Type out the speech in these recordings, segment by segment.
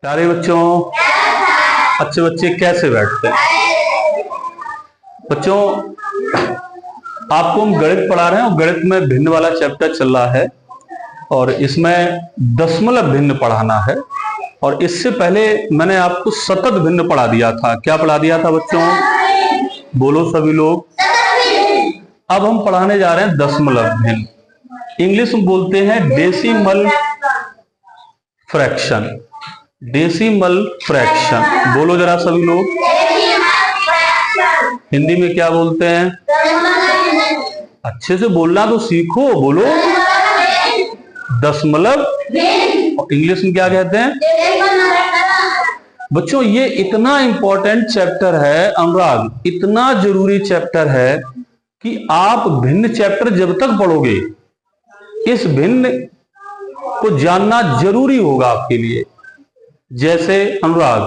प्यारे बच्चों, अच्छे बच्चे कैसे बैठते हैं? बच्चों, आपको हम गणित पढ़ा रहे हैं और गणित में भिन्न वाला चैप्टर चल रहा है और इसमें दशमलव भिन्न पढ़ाना है। और इससे पहले मैंने आपको सतत भिन्न पढ़ा दिया था। क्या पढ़ा दिया था बच्चों? बोलो सभी लोग। अब हम पढ़ाने जा रहे हैं दशमलव भिन्न। इंग्लिश में बोलते हैं डेसिमल फ्रैक्शन। डेसिमल फ्रैक्शन बोलो जरा सभी लोग। हिंदी में क्या बोलते हैं? अच्छे से बोलना तो सीखो, बोलो। दशमलव। और इंग्लिश में क्या कहते हैं? बच्चों, ये इतना इंपॉर्टेंट चैप्टर है अनुराग, इतना जरूरी चैप्टर है कि आप भिन्न चैप्टर जब तक पढ़ोगे इस भिन्न को जानना जरूरी होगा आपके लिए। जैसे अनुराग,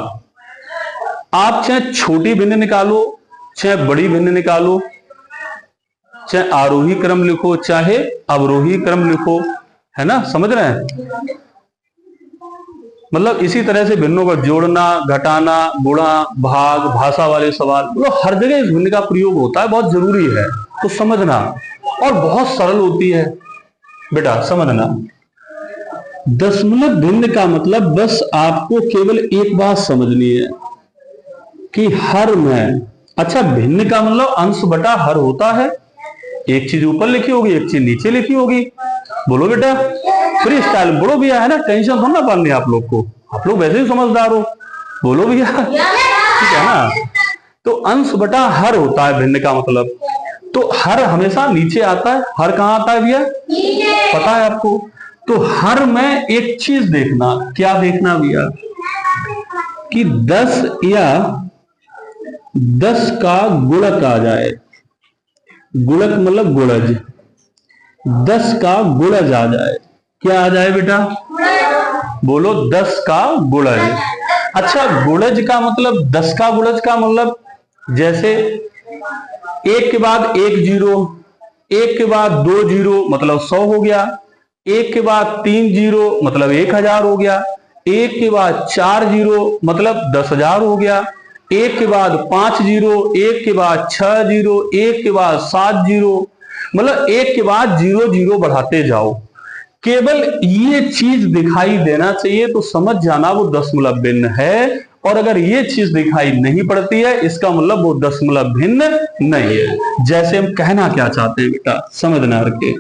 आप चाहे छोटी भिन्न निकालो, चाहे बड़ी भिन्न निकालो, चाहे आरोही क्रम लिखो, चाहे अवरोही क्रम लिखो, है ना? समझ रहे हैं? मतलब इसी तरह से भिन्नों का जोड़ना, घटाना, गुणा, भाग, भाषा वाले सवाल, मतलब हर जगह इस भिन्न का प्रयोग होता है। बहुत जरूरी है तो समझना, और बहुत सरल होती है बेटा, समझना। दशमलव भिन्न का मतलब बस आपको केवल एक बात समझनी है कि हर में, अच्छा, भिन्न का मतलब अंश बटा हर होता है। एक चीज ऊपर लिखी होगी, एक चीज नीचे लिखी होगी। बोलो बेटा, फ्री स्टाइल बोलो भैया, है ना? टेंशन थोड़ा ना पालनी आप लोग को, आप लोग वैसे ही समझदार हो। बोलो भैया, ठीक है ना? तो अंश बटा हर होता है भिन्न का मतलब। तो हर हमेशा नीचे आता है। हर कहाँ आता है भैया? पता है आपको? तो हर में एक चीज देखना। क्या देखना भैया? कि 10 या 10 का गुणक आ जाए। गुणक मतलब गुणज। 10 का गुणज आ जाए। क्या आ जाए बेटा? बोलो, 10 का गुणज। अच्छा, गुणज का मतलब, 10 का गुणज का मतलब, जैसे एक के बाद एक जीरो, एक के बाद 2 जीरो मतलब 100 हो गया, एक के बाद 3 जीरो मतलब 1000 हो गया, एक के बाद 4 जीरो मतलब 10,000 हो गया, एक के बाद 5 जीरो, एक के बाद 6 जीरो, एक के बाद 7 जीरो, मतलब एक के बाद 0 0 बढ़ाते जाओ। केवल ये चीज दिखाई देना चाहिए तो समझ जाना वो दशमलव भिन्न है। और अगर ये चीज दिखाई नहीं पड़ती है, इसका मतलब वो दशमलव भिन्न नहीं है। जैसे हम कहना क्या चाहते हैं बेटा, समझना रखे।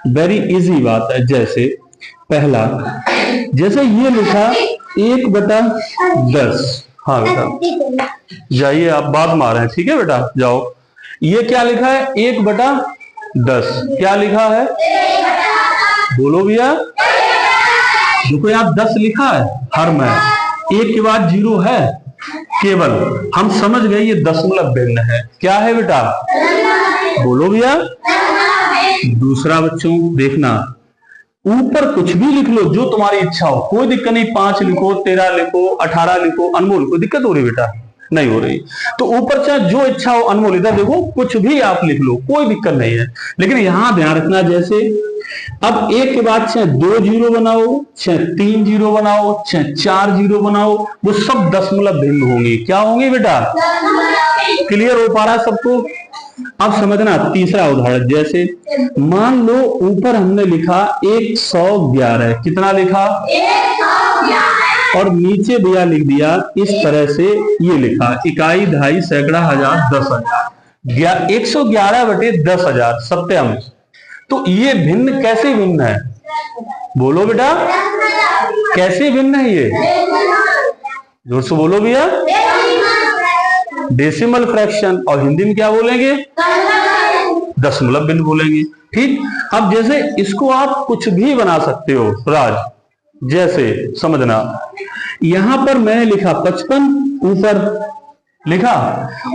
वेरी इजी बात है। जैसे पहला, जैसे ये लिखा 1/10। हाँ बेटा, जाइए, आप बात मार रहे हैं, ठीक है बेटा, जाओ। ये क्या लिखा है? 1/10। क्या लिखा है? बोलो भैया। देखो यहाँ 10 लिखा है हर में, एक के बाद 0 है, केवल हम समझ गए ये दशमलव भिन्न है। क्या है बेटा? बोलो भैया। दूसरा बच्चों देखना, ऊपर कुछ भी लिख लो जो तुम्हारी इच्छा हो, कोई दिक्कत नहीं। 5 लिखो, 13 लिखो, 18 लिखो। अनमोल, कोई दिक्कत हो रही बेटा? नहीं हो रही। तो ऊपर चाहे जो इच्छा हो, अनमोल इधर देखो, कुछ भी आप लिख लो, कोई दिक्कत नहीं है। लेकिन यहां ध्यान रखना, जैसे अब एक के बाद चाहे 2 जीरो बनाओ, चाहे 3 जीरो बनाओ, चाहे 4 जीरो बनाओ, वो सब दशमलव भिन्न होंगी। क्या होंगी बेटा? क्लियर हो पा रहा है सबको? अब समझना तीसरा उदाहरण। जैसे मान लो ऊपर हमने लिखा 111। कितना लिखा? 111। और नीचे भैया लिख दिया इस तरह से, ये लिखा इकाई, दहाई, सैकड़ा, हजार, 10,000। 111/10,000 सत्यांश। तो ये भिन्न कैसे भिन्न है? बोलो बेटा, कैसे भिन्न है ये? जोर से बोलो भैया। Decimal fraction. और हिंदी में क्या बोलेंगे? दशमलव भिन्न बोलेंगे। ठीक। अब जैसे इसको आप कुछ भी बना सकते हो राज। जैसे समझना, यहां पर मैंने लिखा 55, ऊपर लिखा,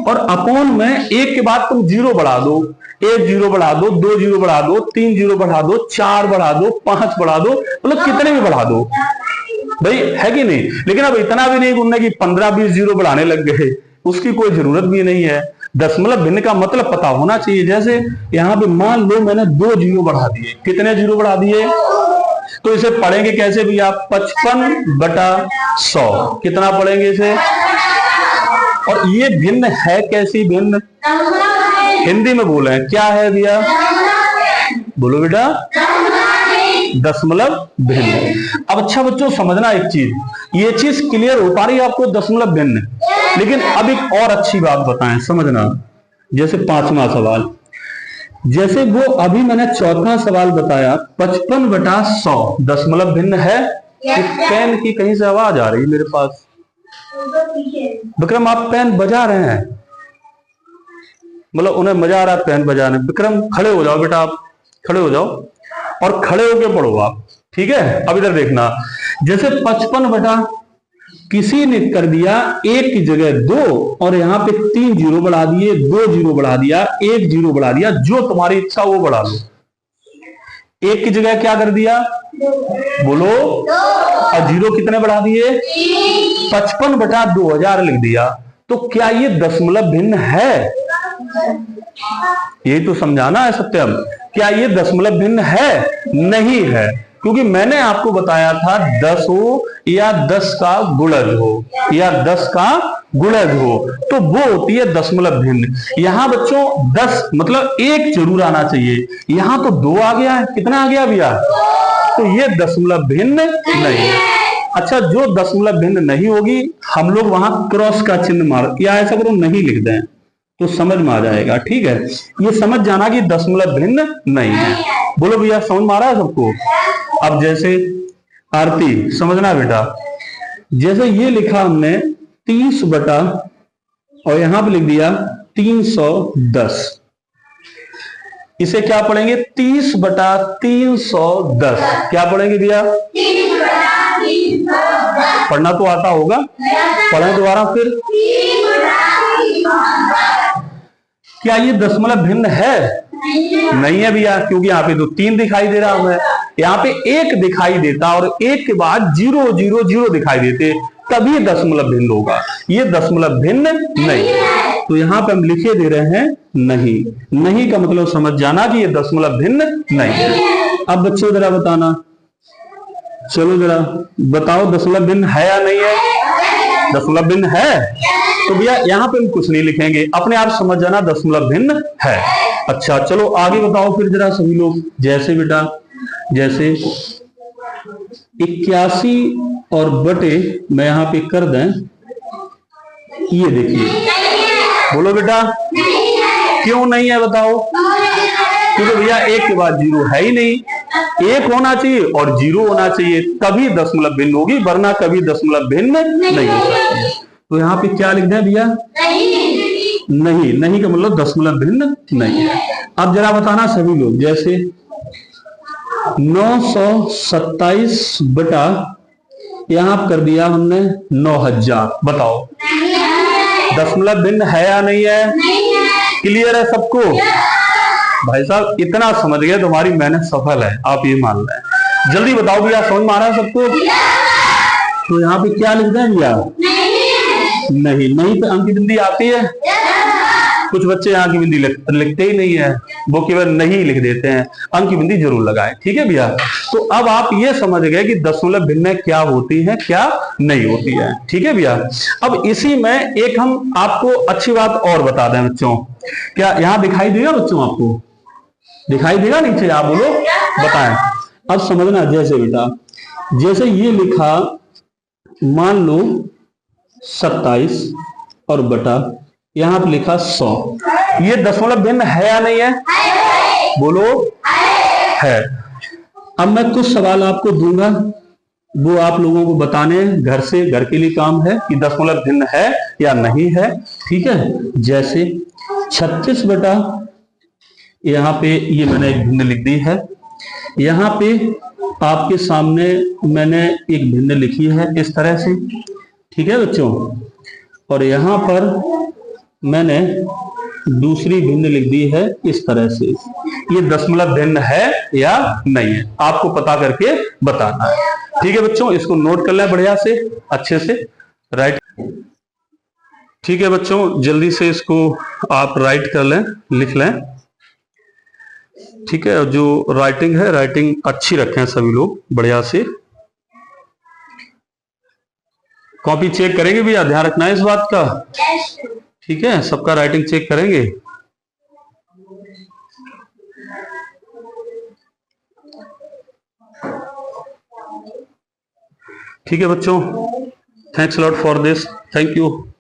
और अपॉन में एक के बाद तुम 0 बढ़ा दो, 1 जीरो बढ़ा दो, 2 जीरो बढ़ा दो, 3 जीरो बढ़ा दो, 4 बढ़ा दो, 5 बढ़ा दो, मतलब कितने भी बढ़ा दो भाई, है कि नहीं? लेकिन अब इतना भी नहीं गुनना कि 15-20 जीरो बढ़ाने लग गए, उसकी कोई जरूरत भी नहीं है। दशमलव भिन्न का मतलब पता होना चाहिए। जैसे यहाँ पे मान लो मैंने 2 जीरो बढ़ा दिए। कितने जीरो बढ़ा दिए? तो इसे पढ़ेंगे कैसे भैया? 55/100। कितना पढ़ेंगे इसे? और ये भिन्न है कैसी भिन्न? हिंदी में बोले क्या है भैया? बोलो बेटा। दशमलव भिन्न। अब अच्छा बच्चों समझना एक चीज, ये चीज क्लियर हो पा रही है आपको? दशमलव भिन्न। लेकिन अब एक और अच्छी बात बताएं, समझना। जैसे 5वां सवाल, जैसे वो अभी मैंने 4था सवाल बताया 55/100 दशमलव भिन्न है। पेन की कहीं से आवाज आ रही है मेरे पास। विक्रम आप पेन बजा रहे हैं, मतलब उन्हें मजा आ रहा है पेन बजाने। विक्रम खड़े हो जाओ बेटा, आप खड़े हो जाओ और खड़े होके पढ़ो आप, ठीक है? अब इधर देखना, जैसे 55 किसी ने कर दिया 1 की जगह 2 और यहाँ पे 3 जीरो बढ़ा दिए, 2 जीरो बढ़ा दिया, 1 जीरो बढ़ा दिया, जो तुम्हारी इच्छा वो बढ़ा लो। 1 की जगह क्या कर दिया? बोलो। और जीरो कितने बढ़ा दिए? 55/2000 लिख दिया। तो क्या ये दशमलव भिन्न है? ये तो समझाना है सत्यम। क्या ये दशमलव भिन्न है? नहीं है, क्योंकि मैंने आपको बताया था 10 हो या 10 का गुणज हो या 10 का गुणज हो तो वो होती है दशमलव भिन्न। यहां बच्चों 10 मतलब 1 जरूर आना चाहिए, यहां तो 2 आ गया है। कितना आ गया भैया? तो ये दशमलव भिन्न नहीं है। अच्छा, जो दशमलव भिन्न नहीं होगी हम लोग वहां क्रॉस का चिन्ह मार या ऐसा करो नहीं लिख दें तो समझ में आ जाएगा, ठीक है? ये समझ जाना कि दशमलव भिन्न नहीं है। बोलो भैया, समझ में आ रहा है सबको? अब जैसे आरती समझना बेटा, जैसे ये लिखा हमने 30 बटा और यहां पे लिख दिया 310, इसे क्या पढ़ेंगे? 30/310। क्या पढ़ेंगे भैया? पढ़ना तो आता होगा, पढ़ें दोबारा फिर। क्या ये दशमलव भिन्न है? नहीं है भैया, क्योंकि यहाँ पे तो 3 दिखाई दे रहा है, यहाँ पे 1 दिखाई देता और 1 के बाद 0 0 0 दिखाई देते, तभी दशमलव भिन्न होगा। ये दशमलव भिन्न नहीं है, तो यहाँ पे हम लिखे दे रहे हैं नहीं। नहीं का मतलब समझ जाना कि ये दशमलव भिन्न नहीं है। अब बच्चों जरा बताना, चलो जरा बताओ दशमलव भिन्न है या नहीं है? दशमलव भिन्न है तो भैया यहाँ पे हम कुछ नहीं लिखेंगे, अपने आप समझ जाना दशमलव भिन्न है। अच्छा चलो आगे बताओ फिर जरा सभी लोग। जैसे बेटा, जैसे 81 और बटे मैं यहाँ पे कर दें, ये देखिए। बोलो बेटा, क्यों नहीं है बताओ? क्योंकि भैया 1 के बाद 0 है ही नहीं, 1 होना चाहिए और 0 होना चाहिए, तभी दशमलव भिन्न होगी, वरना कभी दशमलव भिन्न नहीं हो सकती। तो यहाँ पे क्या लिख दें भैया? नहीं। नहीं का मतलब दशमलव भिन्न नहीं है। अब जरा बताना सभी लोग, जैसे 927 बटा यहां कर दिया हमने 9000, बताओ दशमलव भिन्न है या नहीं है? क्लियर है सबको? भाई साहब इतना समझ गए तुम्हारी मेहनत सफल है, आप ये मान लें। जल्दी बताओ भैया, समझ में आ रहा है सबको? तो यहाँ पे क्या लिख दें भैया? नहीं। नहीं पे अंक की बिंदी आती है? कुछ बच्चे यहाँ की बिंदी लिखते ही नहीं है, वो केवल नहीं लिख देते हैं। अंक की बिंदी जरूर लगाएं, ठीक है भैया? तो अब आप ये समझ गए कि दशमलव भिन्न क्या होती है, क्या नहीं होती है, ठीक है भैया? अब इसी में एक हम आपको अच्छी बात और बता दें बच्चों। क्या यहाँ दिखाई देगा बच्चों? आपको दिखाई देगा नीचे? आप बोलो, बताएं। अब समझना, जैसे बेटा, जैसे ये लिखा मान लो 27 और बटा यहां पे लिखा 100, ये दशमलव भिन्न है या नहीं है? बोलो, है। अब मैं कुछ सवाल आपको दूंगा, वो आप लोगों को बताने घर से, घर के लिए काम है कि दशमलव भिन्न है या नहीं है, ठीक है? जैसे 36 बटा यहाँ पे ये मैंने एक भिन्न लिख दी है, यहाँ पे आपके सामने मैंने एक भिन्न लिखी है इस तरह से, ठीक है बच्चों? और यहाँ पर मैंने दूसरी भिन्न लिख दी है इस तरह से। ये दशमलव भिन्न है या नहीं है, आपको पता करके बताना है, ठीक है बच्चों? इसको नोट कर लें बढ़िया से, अच्छे से राइट। ठीक है बच्चों, जल्दी से इसको आप राइट कर लें, लिख लें। ठीक है, जो राइटिंग है राइटिंग अच्छी रखें सभी लोग बढ़िया से। कॉपी चेक करेंगे भैया, ध्यान रखना है इस बात का। ठीक है, सबका राइटिंग चेक करेंगे। ठीक है बच्चों, thanks lot for this, thank you.